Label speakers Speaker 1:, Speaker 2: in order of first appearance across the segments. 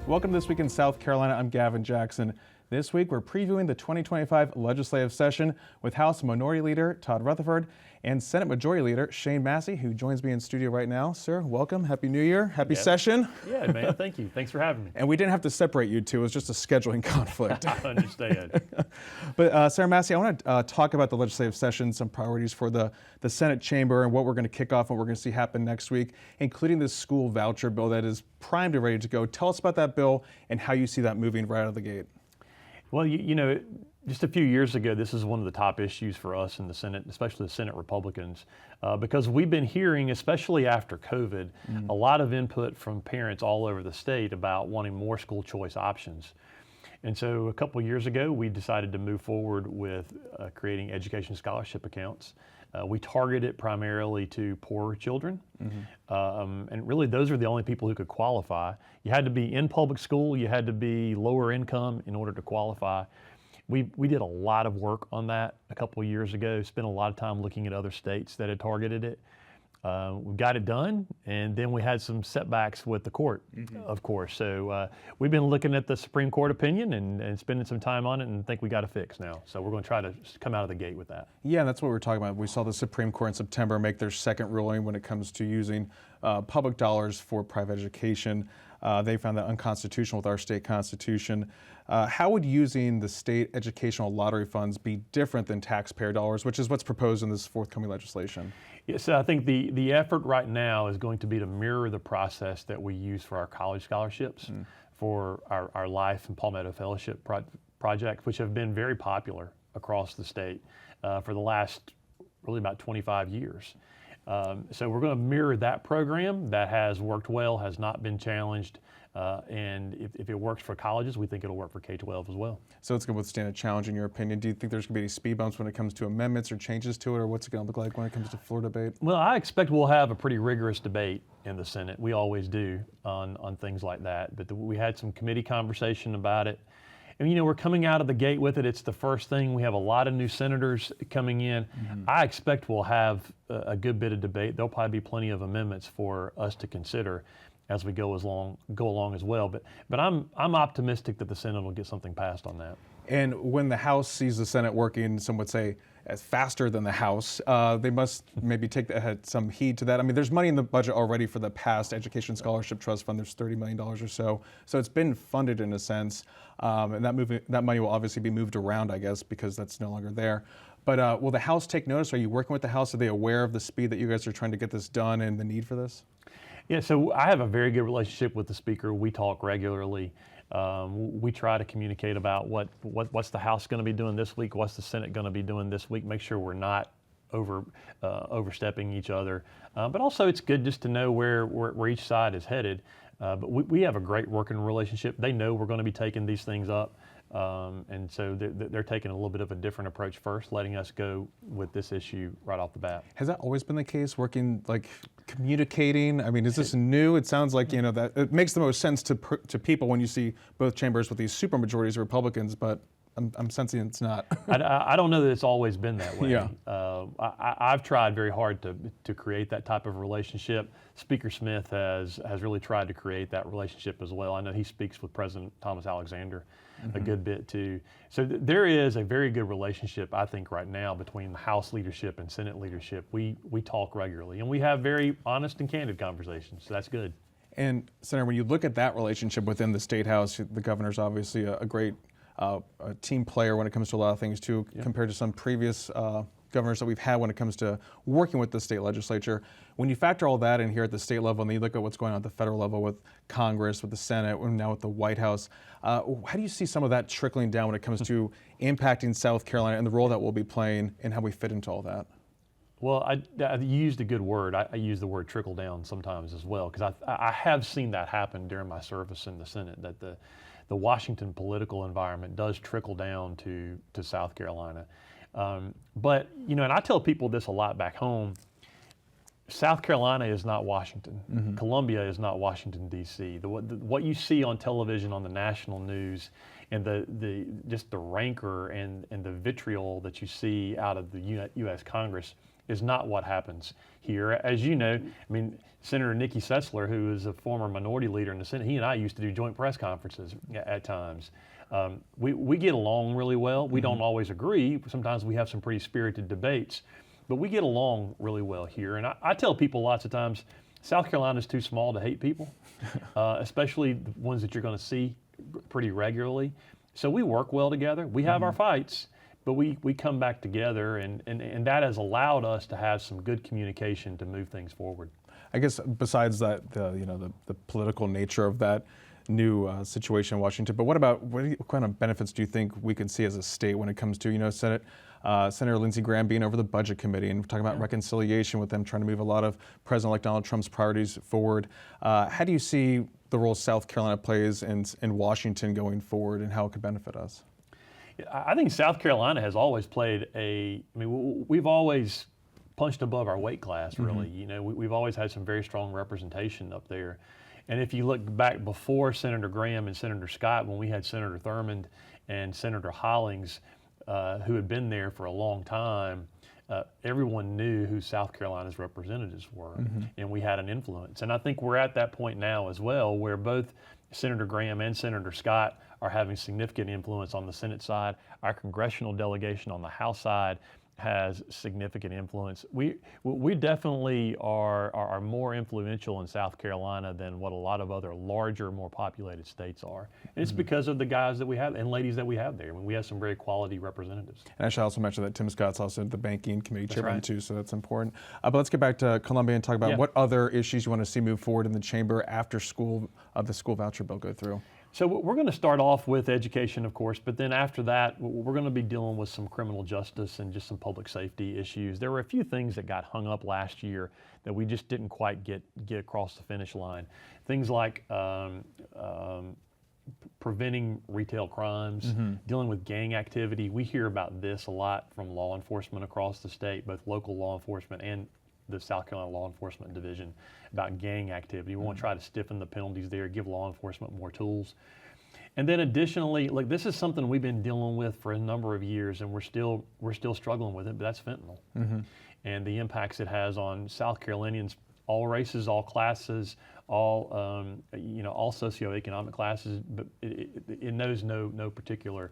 Speaker 1: Welcome to This Week in South Carolina. I'm Gavin Jackson. This week, we're previewing the 2025 legislative session with House Minority Leader Todd Rutherford and Senate Majority Leader Shane Massey, who joins me in studio right now. Sir, welcome. Happy New Year. Happy session.
Speaker 2: Yeah, man. Thank you. Thanks for having me.
Speaker 1: And we didn't have to separate you two. It was just a scheduling conflict.
Speaker 2: I understand.
Speaker 1: But Senator Massey, I want to talk about the legislative session, some priorities for the Senate chamber and what we're going to kick off and what we're going to see happen next week, including this school voucher bill that is primed and ready to go. Tell us about that bill and how you see that moving right out of the gate.
Speaker 2: Well, you know, just a few years ago, this is one of the top issues for us in the Senate, especially the Senate Republicans, because we've been hearing, especially after COVID, a lot of input from parents all over the state about wanting more school choice options. And so a couple of years ago, we decided to move forward with creating education scholarship accounts. We target it primarily to poor children. And really, those are the only people who could qualify. You had to be in public school, you had to be lower income in order to qualify. We did a lot of work on that a couple of years ago, spent a lot of time looking at other states that had targeted it. We got it done, and then we had some setbacks with the court, of course. So we've been looking at the Supreme Court opinion and spending some time on it, and think we got it fixed now. So we're going to try to come out of the gate with that.
Speaker 1: Yeah, that's what we're talking about. We saw the Supreme Court in September make their second ruling when it comes to using public dollars for private education. They found that unconstitutional with our state constitution. How would using the state educational lottery funds be different than taxpayer dollars, which is what's proposed in this forthcoming legislation?
Speaker 2: Yes, so I think the effort right now is going to be to mirror the process that we use for our college scholarships, for our Life and Palmetto Fellowship project, which have been very popular across the state for the last really about 25 years. So we're going to mirror that program that has worked well, has not been challenged, and if it works for colleges, we think it'll work for K-12 as well.
Speaker 1: So it's going to withstand a challenge in your opinion. Do you think there's going to be any speed bumps when it comes to amendments or changes to it, or what's it going to look like when it comes to floor debate?
Speaker 2: Well, I expect we'll have a pretty rigorous debate in the Senate. We always do on things like that, but we had some committee conversation about it. And, you know, we're coming out of the gate with it. It's the first thing. We have a lot of new senators coming in. I expect we'll have a good bit of debate. There'll probably be plenty of amendments for us to consider as we go along as well. But I'm optimistic that the Senate will get something passed on that.
Speaker 1: And when the House sees the Senate working, some would say, as faster than the House, they must maybe take some heed to that. I mean, there's money in the budget already for the past Education Scholarship Trust Fund. There's $30 million or so. So it's been funded in a sense. And that money will obviously be moved around, I guess, because that's no longer there. But will the House take notice? Are you working with the House? Are they aware of the speed that you guys are trying to get this done and the need for this?
Speaker 2: Yeah, so I have a very good relationship with the Speaker. We talk regularly. We try to communicate about what's the House going to be doing this week, what's the Senate going to be doing this week, make sure we're not overstepping each other. But also it's good just to know where each side is headed. But we have a great working relationship. They know we're going to be taking these things up. And so they're taking a little bit of a different approach first, letting us go with this issue right off the bat.
Speaker 1: Has that always been the case, working, like communicating? I mean, is this new? It sounds like, you know, that it makes the most sense to people when you see both chambers with these super majorities of Republicans, but I'm sensing it's not.
Speaker 2: I don't know that it's always been that way.
Speaker 1: Yeah.
Speaker 2: I've tried very hard to create that type of relationship. Speaker Smith has really tried to create that relationship as well. I know he speaks with President Thomas Alexander a good bit too. So there is a very good relationship, I think, right now between the House leadership and Senate leadership. We talk regularly, and we have very honest and candid conversations, so that's good.
Speaker 1: And Senator, when you look at that relationship within the State House, the governor's obviously a great a team player when it comes to a lot of things too, compared to some previous governors that we've had when it comes to working with the state legislature. When you factor all that in here at the state level, and then you look at what's going on at the federal level with Congress, with the Senate, and now with the White House, how do you see some of that trickling down when it comes to impacting South Carolina and the role that we'll be playing and how we fit into all that?
Speaker 2: Well, I used a good word. I use the word trickle down sometimes as well, because I have seen that happen during my service in the Senate, that the Washington political environment does trickle down to South Carolina. But, you know, and I tell people this a lot back home, South Carolina is not Washington. Columbia is not Washington, D.C. What you see on television, on the national news, and just the rancor and the vitriol that you see out of the U.S. Congress is not what happens here. As you know, I mean, Senator Nikki Setzler, who is a former minority leader in the Senate, he and I used to do joint press conferences at times. We get along really well. We don't always agree. Sometimes we have some pretty spirited debates, but we get along really well here. And I tell people lots of times, South Carolina is too small to hate people, especially the ones that you're going to see pretty regularly. So we work well together. We have our fights, but we come back together, and that has allowed us to have some good communication to move things forward.
Speaker 1: I guess besides that, the political nature of that new situation in Washington, but what kind of benefits do you think we could see as a state when it comes to, Senator Lindsey Graham being over the Budget Committee and talking about reconciliation with them, trying to move a lot of President-elect Donald Trump's priorities forward. How do you see the role South Carolina plays in Washington going forward and how it could benefit us?
Speaker 2: I think South Carolina has always played we've always punched above our weight class, really. We've always had some very strong representation up there. And if you look back before Senator Graham and Senator Scott, when we had Senator Thurmond and Senator Hollings, who had been there for a long time, everyone knew who South Carolina's representatives were, and we had an influence. And I think we're at that point now as well, where both Senator Graham and Senator Scott are having significant influence on the Senate side. Our congressional delegation on the House side has significant influence. We definitely are more influential in South Carolina than what a lot of other larger, more populated states are. And it's because of the guys that we have and ladies that we have there. I mean, we have some very quality representatives.
Speaker 1: And I should also mention that Tim Scott's also the Banking Committee chairman too, so that's important. But let's get back to Columbia and talk about what other issues you want to see move forward in the chamber after the school voucher bill go through.
Speaker 2: So we're going to start off with education, of course, but then after that, we're going to be dealing with some criminal justice and just some public safety issues. There were a few things that got hung up last year that we just didn't quite get across the finish line. Things like preventing retail crimes, dealing with gang activity. We hear about this a lot from law enforcement across the state, both local law enforcement and the South Carolina Law Enforcement Division, about gang activity. We want to try to stiffen the penalties there, give law enforcement more tools. And then additionally, this is something we've been dealing with for a number of years, and we're still struggling with it, but that's fentanyl. And the impacts it has on South Carolinians, all races, all classes, all socioeconomic classes, but it knows no particular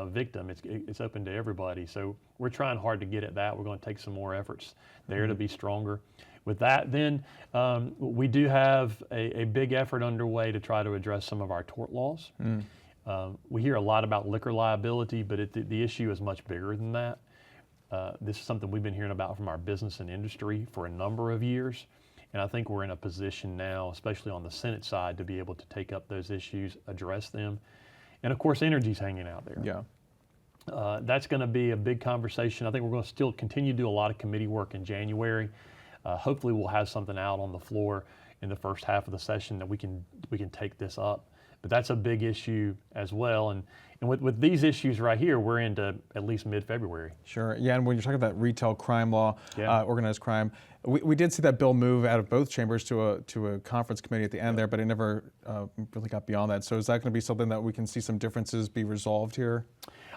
Speaker 2: victim. It's open to everybody. So we're trying hard to get at that. We're going to take some more efforts there to be stronger. With that, then we do have a big effort underway to try to address some of our tort laws. We hear a lot about liquor liability, but the issue is much bigger than that. This is something we've been hearing about from our business and industry for a number of years. And I think we're in a position now, especially on the Senate side, to be able to take up those issues, address them. And of course, energy's hanging out there.
Speaker 1: Yeah.
Speaker 2: That's going to be a big conversation. I think we're going to still continue to do a lot of committee work in January. Hopefully we'll have something out on the floor in the first half of the session that we can take this up. But that's a big issue as well. And with these issues right here, we're into at least mid-February.
Speaker 1: Sure. Yeah, and when you're talking about retail crime law, organized crime, we did see that bill move out of both chambers to a conference committee at the end there, but it never really got beyond that. So is that going to be something that we can see some differences be resolved here?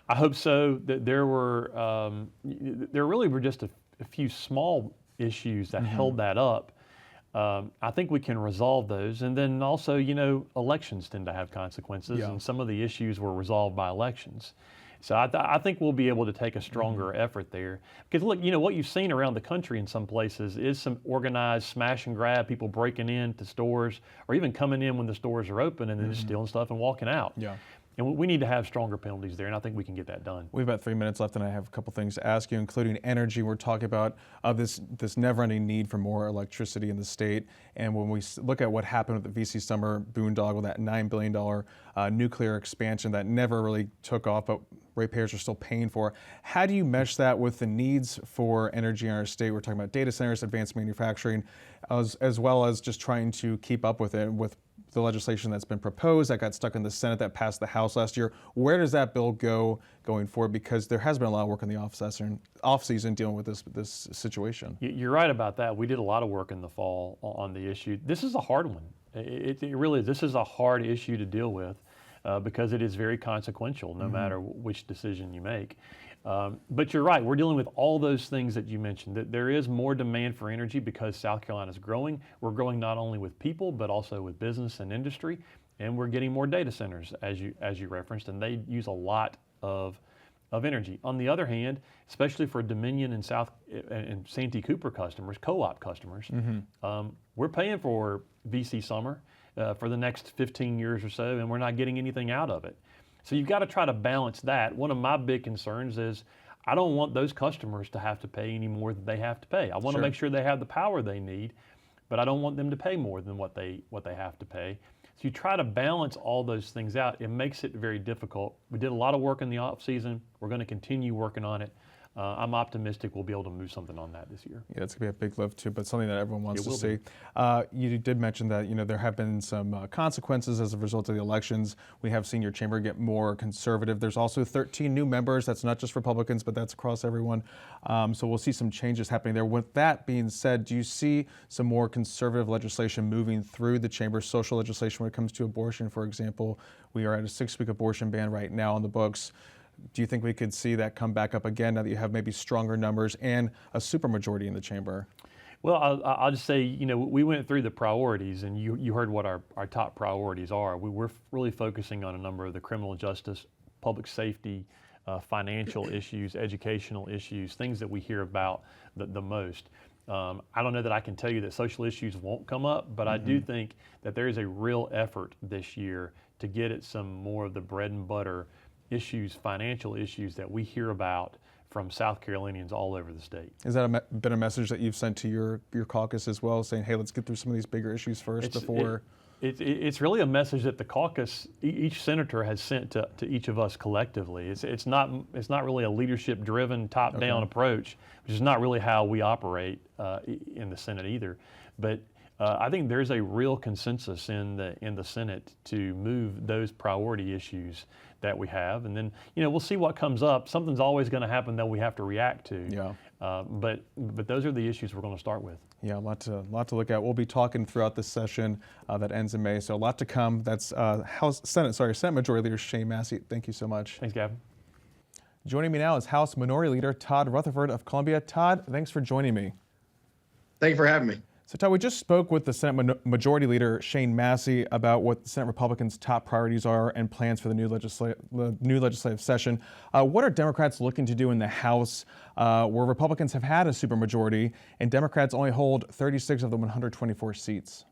Speaker 2: I hope so. There really were just a few small issues that held that up. I think we can resolve those. And then also, elections tend to have consequences, and some of the issues were resolved by elections. So I think we'll be able to take a stronger effort there. Because look, what you've seen around the country in some places is some organized smash and grab, people breaking into stores or even coming in when the stores are open and then just stealing stuff and walking out.
Speaker 1: Yeah.
Speaker 2: And we need to have stronger penalties there, and I think we can get that done.
Speaker 1: We have about 3 minutes left, and I have a couple things to ask you, including energy. We're talking about this never-ending need for more electricity in the state. And when we look at what happened with the VC Summer Boondoggle, that $9 billion nuclear expansion that never really took off, but ratepayers are still paying for, how do you mesh that with the needs for energy in our state? We're talking about data centers, advanced manufacturing, as well as just trying to keep up with it with the legislation that's been proposed that got stuck in the Senate that passed the House last year. Where does that bill go going forward? Because there has been a lot of work in the off season dealing with this situation.
Speaker 2: You're right about that. We did a lot of work in the fall on the issue. This is a hard one. It really is. This is a hard issue to deal with because it is very consequential no matter which decision you make. But you're right, we're dealing with all those things that you mentioned. That there is more demand for energy because South Carolina is growing. We're growing not only with people, but also with business and industry. And we're getting more data centers, as you referenced, and they use a lot of energy. On the other hand, especially for Dominion and Santee Cooper customers, co-op customers, we're paying for VC Summer for the next 15 years or so, and we're not getting anything out of it. So you've got to try to balance that. One of my big concerns is I don't want those customers to have to pay any more than they have to pay. I want to make sure they have the power they need, but I don't want them to pay more than what they have to pay. So you try to balance all those things out. It makes it very difficult. We did a lot of work in the off season. We're going to continue working on it. I'm optimistic we'll be able to move something on that this year.
Speaker 1: Yeah, it's going to be a big lift too, but something that everyone wants to see.
Speaker 2: Be.
Speaker 1: You did mention that there have been some consequences as a result of the elections. We have seen your chamber get more conservative. There's also 13 new members. That's not just Republicans, but that's across everyone. So we'll see some changes happening there. With that being said, do you see some more conservative legislation moving through the chamber, social legislation when it comes to abortion, for example? We are at a 6-week abortion ban right now on the books. Do you think we could see that come back up again now that you have maybe stronger numbers and a supermajority in the chamber?
Speaker 2: Well, I'll just say, we went through the priorities, and you heard what our top priorities are. We're really focusing on a number of the criminal justice, public safety, financial issues, educational issues, things that we hear about the most. I don't know that I can tell you that social issues won't come up, but I do think that there is a real effort this year to get at some more of the bread and butter issues, financial issues that we hear about from South Carolinians all over the state.
Speaker 1: Has that been a message that you've sent to your caucus as well, saying, hey, let's get through some of these bigger issues first before?
Speaker 2: It's really a message that the caucus, each senator has sent to each of us collectively. It's not really a leadership-driven, top-down approach, which is not really how we operate in the Senate either. But I think there's a real consensus in the Senate to move those priority issues that we have, and then we'll see what comes up. Something's always going to happen that we have to react to.
Speaker 1: Yeah.
Speaker 2: But those are the issues we're going to start with.
Speaker 1: Yeah, a lot to look at. We'll be talking throughout this session that ends in May, so a lot to come. That's Senate Majority Leader Shane Massey. Thank you so much.
Speaker 2: Thanks, Gavin.
Speaker 1: Joining me now is House Minority Leader Todd Rutherford of Columbia. Todd, thanks for joining me.
Speaker 3: Thank you for having me.
Speaker 1: So, Todd, we just spoke with the Senate Majority Leader Shane Massey about what the Senate Republicans' top priorities are and plans for the new legislative session. What are Democrats looking to do in the House, where Republicans have had a supermajority and Democrats only hold 36 of the 124 seats?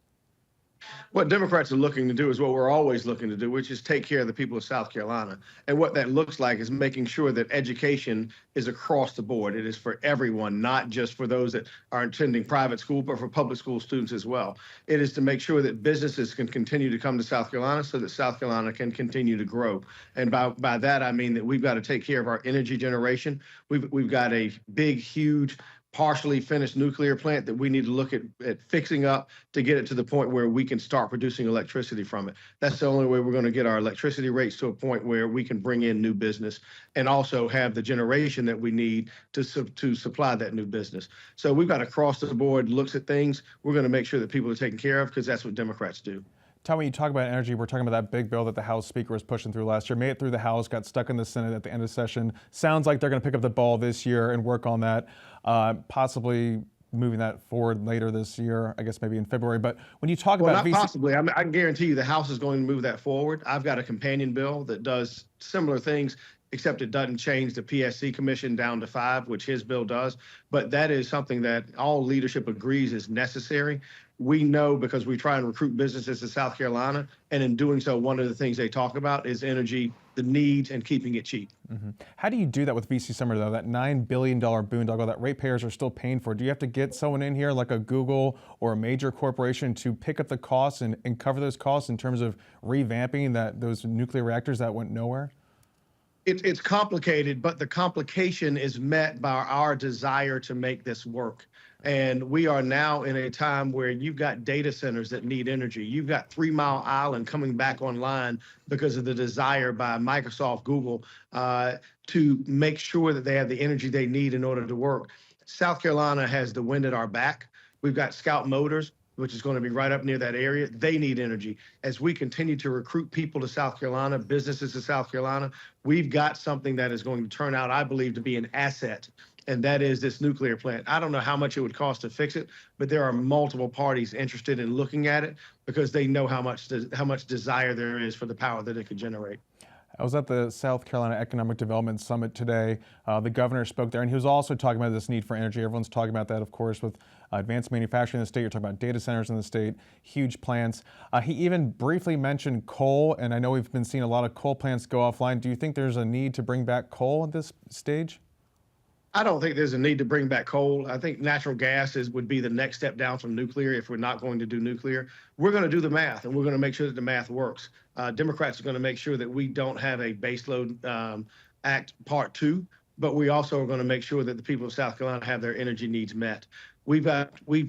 Speaker 3: What Democrats are looking to do is what we're always looking to do, which is take care of the people of South Carolina. And what that looks like is making sure that education is across the board. It is for everyone, not just for those that are attending private school, but for public school students as well. It is to make sure that businesses can continue to come to South Carolina so that South Carolina can continue to grow. And by that, I mean that we've got to take care of our energy generation. We've got a big, huge, partially finished nuclear plant that we need to look at fixing up to get it to the point where we can start producing electricity from it. That's the only way we're going to get our electricity rates to a point where we can bring in new business and also have the generation that we need to supply that new business. So we've got across the board looks at things. We're going to make sure that people are taken care of because that's what Democrats do.
Speaker 1: Tom, when you talk about energy, we're talking about that big bill that the House Speaker was pushing through last year, made it through the House, got stuck in the Senate at the end of session. Sounds like they're going to pick up the ball this year and work on that, possibly moving that forward later this year, I guess maybe in February. But when you talk about
Speaker 3: not possibly, I can guarantee you the House is going to move that forward. I've got a companion bill that does similar things, except it doesn't change the PSC commission down to 5, which his bill does. But that is something that all leadership agrees is necessary. We know because we try and recruit businesses to South Carolina, and in doing so, one of the things they talk about is energy, the needs, and keeping it cheap.
Speaker 1: Mm-hmm. How do you do that with VC Summer, though, that $9 billion boondoggle that ratepayers are still paying for? Do you have to get someone in here like a Google or a major corporation to pick up the costs and cover those costs in terms of revamping those nuclear reactors that went nowhere?
Speaker 3: It's complicated, but the complication is met by our desire to make this work. And we are now in a time where you've got data centers that need energy. You've got 3 Mile Island coming back online because of the desire by Microsoft, Google, to make sure that they have the energy they need in order to work. South Carolina has the wind at our back. We've got Scout Motors. which is going to be right up near that area. They need energy. As we continue to recruit people to South Carolina, businesses to South Carolina, we've got something that is going to turn out, I believe, to be an asset, and that is this nuclear plant. I don't know how much it would cost to fix it, but there are multiple parties interested in looking at it because they know how much desire there is for the power that it could generate.
Speaker 1: I was at the South Carolina Economic Development Summit today. The governor spoke there, and he was also talking about this need for energy. Everyone's talking about that, of course, with advanced manufacturing in the state. You're talking about data centers in the state, huge plants. He even briefly mentioned coal, and I know we've been seeing a lot of coal plants go offline. Do you think there's a need to bring back coal at this stage?
Speaker 3: I don't think there's a need to bring back coal. I think natural gas would be the next step down from nuclear if we're not going to do nuclear. We're going to do the math, and we're going to make sure that the math works. Democrats are going to make sure that we don't have a baseload act part 2, but we also are going to make sure that the people of South Carolina have their energy needs met. We've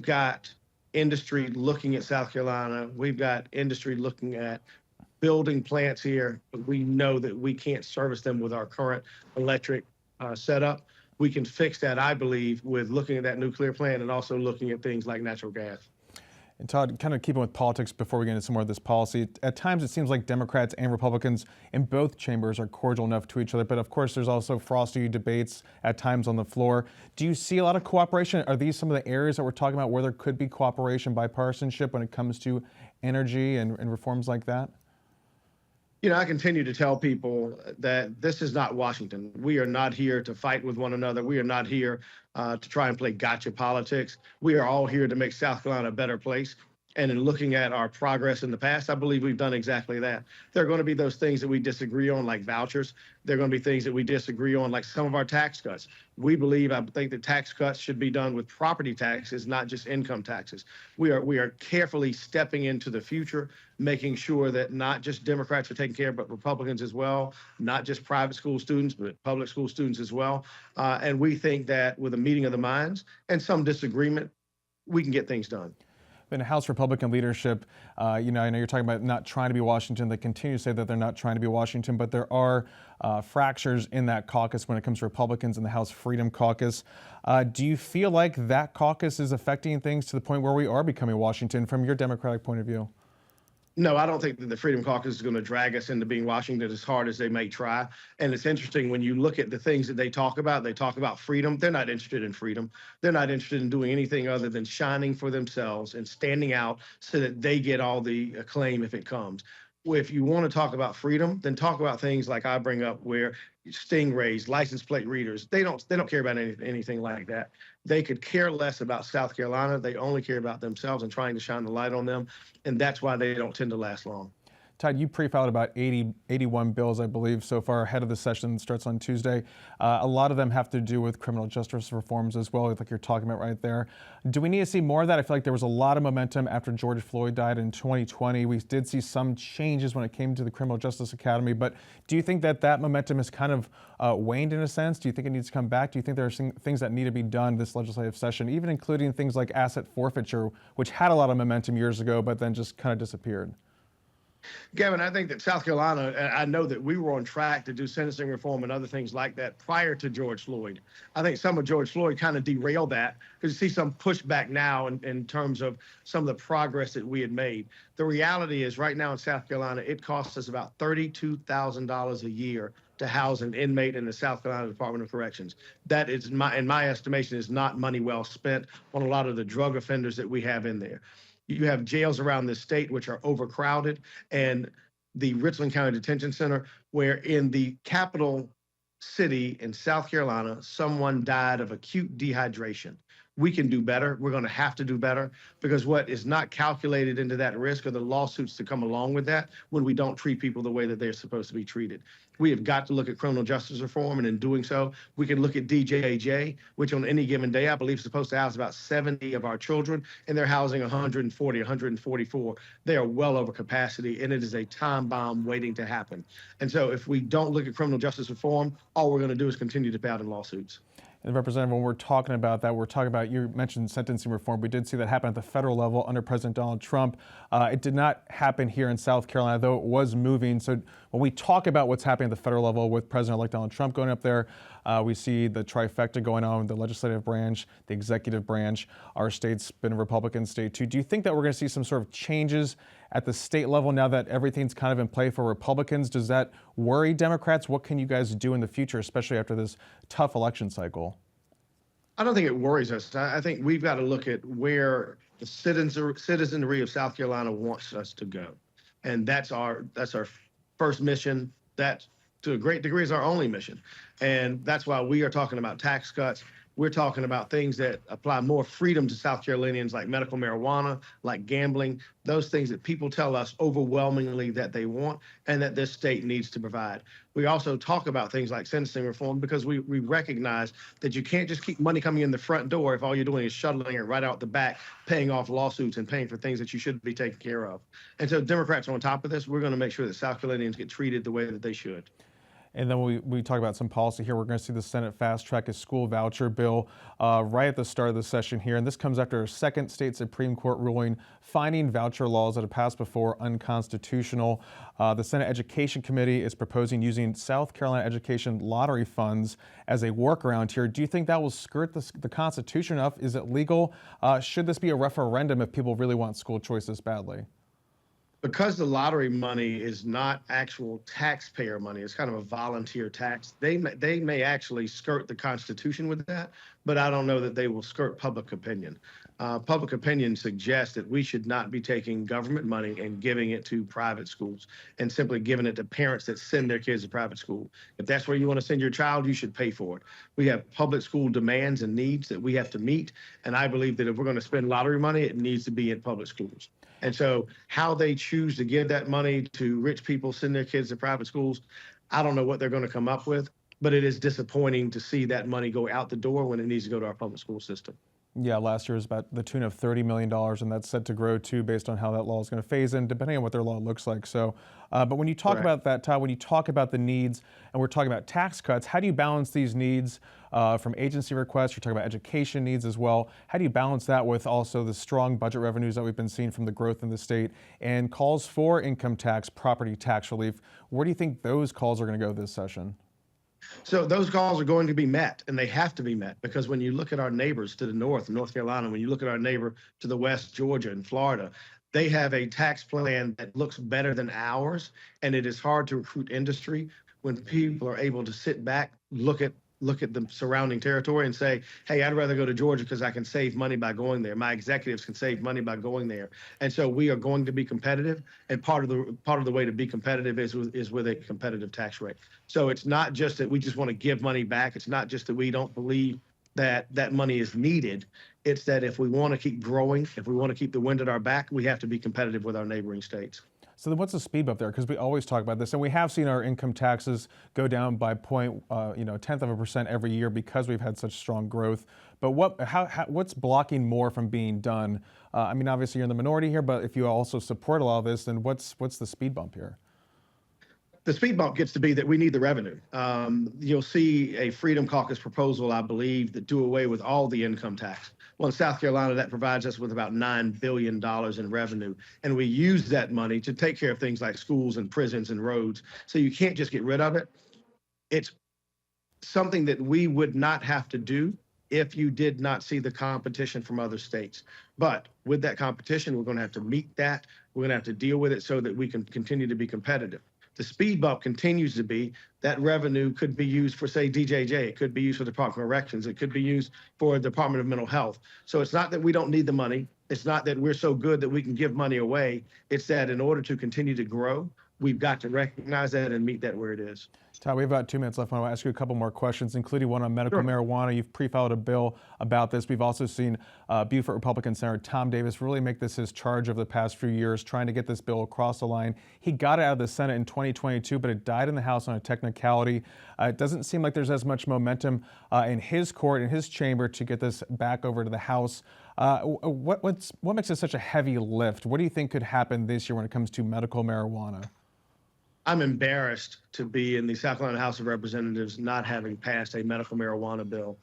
Speaker 3: got industry looking at South Carolina. We've got industry looking at building plants here, but we know that we can't service them with our current electric setup. We can fix that, I believe, with looking at that nuclear plant and also looking at things like natural gas.
Speaker 1: And Todd, kind of keeping with politics before we get into some more of this policy, at times it seems like Democrats and Republicans in both chambers are cordial enough to each other, but of course there's also frosty debates at times on the floor. Do you see a lot of cooperation? Are these some of the areas that we're talking about where there could be cooperation, bipartisanship when it comes to energy and reforms like that?
Speaker 3: You know, I continue to tell people that this is not Washington. We are not here to fight with one another. We are not here to try and play gotcha politics. We are all here to make South Carolina a better place. And in looking at our progress in the past, I believe we've done exactly that. There are going to be those things that we disagree on, like vouchers. There are going to be things that we disagree on, like some of our tax cuts. I think that tax cuts should be done with property taxes, not just income taxes. We are carefully stepping into the future, making sure that not just Democrats are taken care of, but Republicans as well, not just private school students, but public school students as well. And we think that with a meeting of the minds and some disagreement, we can get things done.
Speaker 1: In House Republican leadership, I know you're talking about not trying to be Washington. They continue to say that they're not trying to be Washington, but there are fractures in that caucus when it comes to Republicans in the House Freedom Caucus. Do you feel like that caucus is affecting things to the point where we are becoming Washington from your Democratic point of view?
Speaker 3: No, I don't think that the Freedom Caucus is going to drag us into being Washington as hard as they may try. And it's interesting when you look at the things that they talk about freedom. They're not interested in freedom. They're not interested in doing anything other than shining for themselves and standing out so that they get all the acclaim if it comes. If you want to talk about freedom, then talk about things like I bring up where stingrays, license plate readers, they don't care about anything like that. They could care less about South Carolina. They only care about themselves and trying to shine the light on them. And that's why they don't tend to last long.
Speaker 1: Todd, you pre-filed about 81 bills, I believe, so far ahead of the session that starts on Tuesday. A lot of them have to do with criminal justice reforms as well, like you're talking about right there. Do we need to see more of that? I feel like there was a lot of momentum after George Floyd died in 2020. We did see some changes when it came to the Criminal Justice Academy, but do you think that that momentum has kind of waned in a sense? Do you think it needs to come back? Do you think there are things that need to be done this legislative session, even including things like asset forfeiture, which had a lot of momentum years ago, but then just kind of disappeared?
Speaker 3: Gavin, I think that South Carolina, I know that we were on track to do sentencing reform and other things like that prior to George Floyd. I think some of George Floyd kind of derailed that because you see some pushback now in terms of some of the progress that we had made. The reality is right now in South Carolina, it costs us about $32,000 a year to house an inmate in the South Carolina Department of Corrections. That is, in my estimation, is not money well spent on a lot of the drug offenders that we have in there. You have jails around the state which are overcrowded, and the Richland County Detention Center, where in the capital city in South Carolina, someone died of acute dehydration. We can do better. We're going to have to do better because what is not calculated into that risk are the lawsuits that come along with that when we don't treat people the way that they're supposed to be treated. We have got to look at criminal justice reform, and in doing so, we can look at DJJ, which on any given day, I believe is supposed to house about 70 of our children, and they're housing 140, 144. They are well over capacity, and it is a time bomb waiting to happen. And so if we don't look at criminal justice reform, all we're going to do is continue to bat in lawsuits.
Speaker 1: And Representative, when we're talking about that, we're talking about, you mentioned sentencing reform. We did see that happen at the federal level under President Donald Trump. It did not happen here in South Carolina, though it was moving. So when we talk about what's happening at the federal level with President-elect Donald Trump going up there, we see the trifecta going on with the legislative branch, the executive branch. Our state's been a Republican state too. Do you think that we're going to see some sort of changes at the state level now that everything's kind of in play for Republicans? Does that worry Democrats? What can you guys do in the future, especially after this tough election cycle?
Speaker 3: I don't think it worries us. I think we've got to look at where the citizenry of South Carolina wants us to go, and that's our first mission. That, to a great degree, is our only mission, and that's why we are talking about tax cuts. We're talking about things that apply more freedom to South Carolinians, like medical marijuana, like gambling, those things that people tell us overwhelmingly that they want and that this state needs to provide. We also talk about things like sentencing reform because we recognize that you can't just keep money coming in the front door if all you're doing is shuttling it right out the back, paying off lawsuits and paying for things that you should be taking care of. And so Democrats are on top of this. We're going to make sure that South Carolinians get treated the way that they should.
Speaker 1: And then we talk about some policy here. We're going to see the Senate fast track a school voucher bill right at the start of the session here. And this comes after a second state Supreme Court ruling finding voucher laws that have passed before unconstitutional. The Senate Education Committee is proposing using South Carolina education lottery funds as a workaround here. Do you think that will skirt the Constitution enough? Is it legal? Should this be a referendum if people really want school choice this badly?
Speaker 3: Because the lottery money is not actual taxpayer money, it's kind of a volunteer tax. They may actually skirt the Constitution with that, but I don't know that they will skirt public opinion. Public opinion suggests that we should not be taking government money and giving it to private schools and simply giving it to parents that send their kids to private school. If that's where you want to send your child, you should pay for it. We have public school demands and needs that we have to meet, and I believe that if we're going to spend lottery money, it needs to be in public schools. And so how they choose to give that money to rich people, send their kids to private schools, I don't know what they're going to come up with, but it is disappointing to see that money go out the door when it needs to go to our public school system.
Speaker 1: Yeah, last year was about the tune of $30 million, and that's set to grow too based on how that law is going to phase in, depending on what their law looks like. So, but when you talk about that, Todd, when you talk about the needs, and we're talking about tax cuts, how do you balance these needs from agency requests? You're talking about education needs as well. How do you balance that with also the strong budget revenues that we've been seeing from the growth in the state and calls for income tax, property tax relief? Where do you think those calls are going to go this session?
Speaker 3: So those calls are going to be met, and they have to be met, because when you look at our neighbors to the north, North Carolina, when you look at our neighbor to the west, Georgia and Florida, they have a tax plan that looks better than ours, and it is hard to recruit industry when people are able to sit back, look at the surrounding territory and say, hey, I'd rather go to Georgia because I can save money by going there. My executives can save money by going there. And so we are going to be competitive. And part of the way to be competitive is with a competitive tax rate. So it's not just that we just want to give money back. It's not just that we don't believe that that money is needed. It's that if we want to keep growing, if we want to keep the wind at our back, we have to be competitive with our neighboring states.
Speaker 1: So then what's the speed bump there? Because we always talk about this, and we have seen our income taxes go down by tenth of a percent every year because we've had such strong growth. But what's blocking more from being done? I mean, obviously you're in the minority here, but if you also support a lot of this, then what's the speed bump here?
Speaker 3: The speed bump gets to be that we need the revenue. You'll see a Freedom Caucus proposal, I believe, that do away with all the income tax. Well, in South Carolina, that provides us with about $9 billion in revenue. And we use that money to take care of things like schools and prisons and roads. So you can't just get rid of it. It's something that we would not have to do if you did not see the competition from other states. But with that competition, we're going to have to meet that. We're going to have to deal with it so that we can continue to be competitive. The speed bump continues to be that revenue could be used for, say, DJJ. It could be used for the Department of Corrections. It could be used for the Department of Mental Health. So it's not that we don't need the money. It's not that we're so good that we can give money away. It's that in order to continue to grow, we've got to recognize that and meet that where it is.
Speaker 1: Todd, we have about 2 minutes left. I want to ask you a couple more questions, including one on medical marijuana. You've pre-filed a bill about this. We've also seen Beaufort Republican Senator Tom Davis really make this his charge over the past few years, trying to get this bill across the line. He got it out of the Senate in 2022, but it died in the House on a technicality. It doesn't seem like there's as much momentum in his court, in his chamber, to get this back over to the House. What makes it such a heavy lift? What do you think could happen this year when it comes to medical marijuana?
Speaker 3: I'm embarrassed to be in the South Carolina House of Representatives not having passed a medical marijuana bill.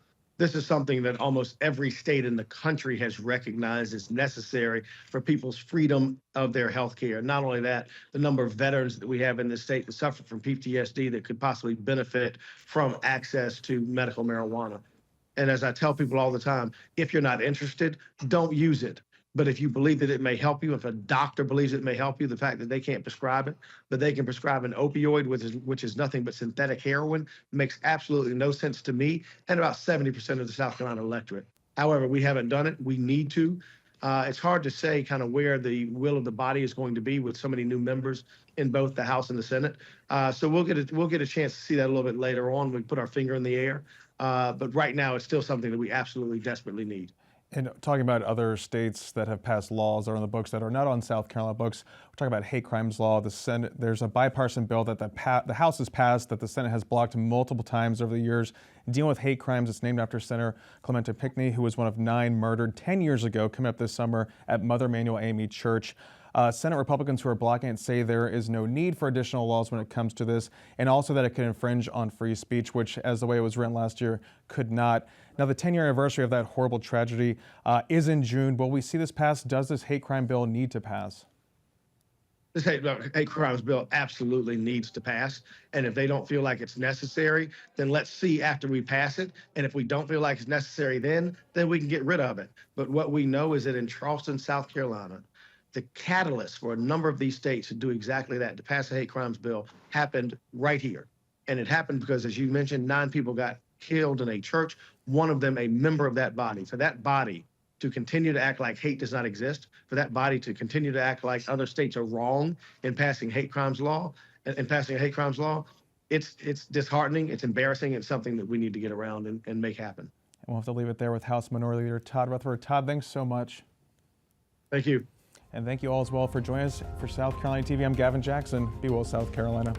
Speaker 3: This is something that almost every state in the country has recognized as necessary for people's freedom of their health care. Not only that, the number of veterans that we have in this state that suffer from PTSD that could possibly benefit from access to medical marijuana. And as I tell people all the time, if you're not interested, don't use it. But if you believe that it may help you, if a doctor believes it may help you, the fact that they can't prescribe it, but they can prescribe an opioid, which is nothing but synthetic heroin, makes absolutely no sense to me and about 70% of the South Carolina electorate. However, we haven't done it. We need to. It's hard to say kind of where the will of the body is going to be with so many new members in both the House and the Senate. So we'll get a chance to see that a little bit later on. We put our finger in the air. But right now, it's still something that we absolutely desperately need.
Speaker 1: And talking about other states that have passed laws that are on the books that are not on South Carolina books, we're talking about hate crimes law. The Senate, there's a bipartisan bill that the House has passed that the Senate has blocked multiple times over the years. Dealing with hate crimes, it's named after Senator Clementa Pinckney, who was one of 9 murdered 10 years ago, coming up this summer at Mother Emanuel AME Church. Senate Republicans who are blocking it say there is no need for additional laws when it comes to this, and also that it could infringe on free speech, which, as the way it was written last year, could not. Now, the 10-year anniversary of that horrible tragedy is in June. Will we see this pass? Does this hate crime bill need to pass?
Speaker 3: This hate crimes bill absolutely needs to pass. And if they don't feel like it's necessary, then let's see after we pass it. And if we don't feel like it's necessary then we can get rid of it. But what we know is that in Charleston, South Carolina, the catalyst for a number of these states to do exactly that, to pass a hate crimes bill, happened right here. And it happened because, as you mentioned, 9 people got killed in a church, one of them a member of that body. For that body to continue to act like hate does not exist, for that body to continue to act like other states are wrong in passing hate crimes law, and passing a hate crimes law, it's disheartening, it's embarrassing, it's something that we need to get around and make happen.
Speaker 1: And we'll have to leave it there with House Minority Leader Todd Rutherford. Todd, thanks so much.
Speaker 3: Thank you.
Speaker 1: And thank you all as well for joining us for South Carolina TV. I'm Gavin Jackson. Be well, South Carolina.